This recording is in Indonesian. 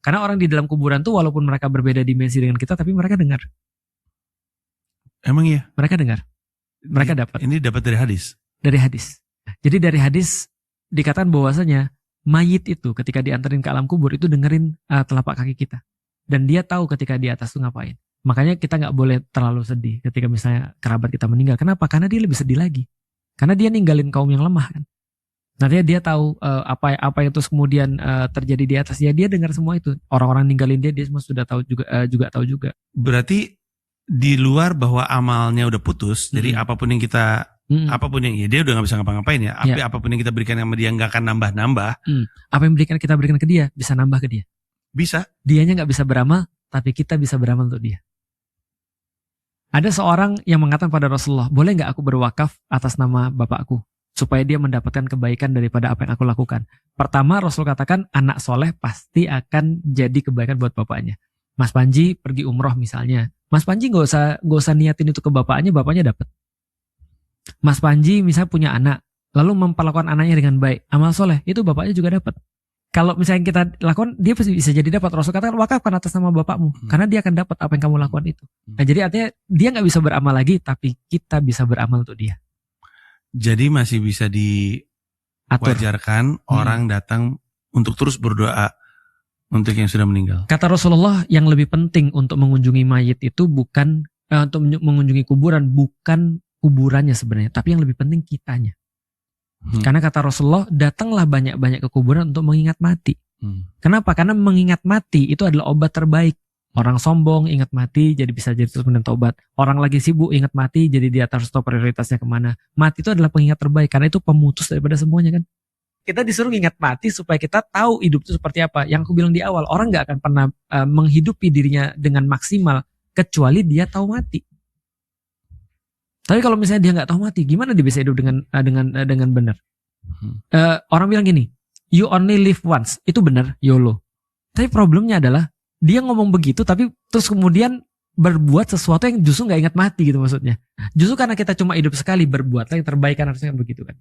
Karena orang di dalam kuburan tuh walaupun mereka berbeda dimensi dengan kita, tapi mereka dengar. Emang iya? Mereka dengar. Mereka dapat. Ini dapat dari hadis? Dari hadis. Jadi dari hadis dikatakan bahwasanya mayit itu ketika diantarin ke alam kubur itu dengerin telapak kaki kita. Dan dia tahu ketika di atas tuh ngapain. Makanya kita nggak boleh terlalu sedih ketika misalnya kerabat kita meninggal. Kenapa? Karena dia lebih sedih lagi. Karena dia ninggalin kaum yang lemah kan. Nanti dia tahu apa yang terus kemudian terjadi di atas. Ya dia dengar semua itu. Orang-orang ninggalin dia semua sudah tahu juga tahu juga. Berarti di luar bahwa amalnya udah putus, jadi apapun yang kita apapun yang dia udah nggak bisa ngapa-ngapain ya. Apapun yang kita berikan sama dia nggak akan nambah-nambah. Apa yang kita berikan ke dia bisa nambah ke dia. Bisa. Dianya nggak bisa beramal, tapi kita bisa beramal untuk dia. Ada seorang yang mengatakan pada Rasulullah, boleh nggak aku berwakaf atas nama bapakku supaya dia mendapatkan kebaikan daripada apa yang aku lakukan. Pertama Rasul katakan anak soleh pasti akan jadi kebaikan buat bapaknya. Mas Panji pergi umroh misalnya, Mas Panji nggak usah niatin itu ke bapaknya dapat. Mas Panji misalnya punya anak, lalu memperlakukan anaknya dengan baik, amal soleh itu bapaknya juga dapat. Kalau misalnya kita lakukan, dia pasti bisa jadi dapat. Rasul katakan wakafkan atas nama bapakmu, karena dia akan dapat apa yang kamu lakukan itu. Nah, jadi artinya dia nggak bisa beramal lagi, tapi kita bisa beramal untuk dia. Jadi masih bisa diwajarkan orang datang untuk terus berdoa untuk yang sudah meninggal. Kata Rasulullah, yang lebih penting untuk mengunjungi mayit itu bukan untuk mengunjungi kuburan, bukan kuburannya sebenarnya, tapi yang lebih penting kitanya. Karena kata Rasulullah, datanglah banyak-banyak ke kuburan untuk mengingat mati. Kenapa? Karena mengingat mati itu adalah obat terbaik. Orang sombong ingat mati jadi bisa jadi terus kemudian tobat. Orang lagi sibuk ingat mati jadi dia harus tahu prioritasnya kemana. Mati itu adalah pengingat terbaik karena itu pemutus daripada semuanya kan. Kita disuruh ingat mati supaya kita tahu hidup itu seperti apa. Yang aku bilang di awal, orang nggak akan pernah menghidupi dirinya dengan maksimal kecuali dia tahu mati. Tapi kalau misalnya dia nggak tahu mati, gimana dia bisa hidup dengan benar? Orang bilang gini, you only live once, itu benar, YOLO. Tapi problemnya adalah dia ngomong begitu, tapi terus kemudian berbuat sesuatu yang justru nggak ingat mati gitu maksudnya. Justru karena kita cuma hidup sekali, berbuatlah yang terbaik kan harusnya begitu kan.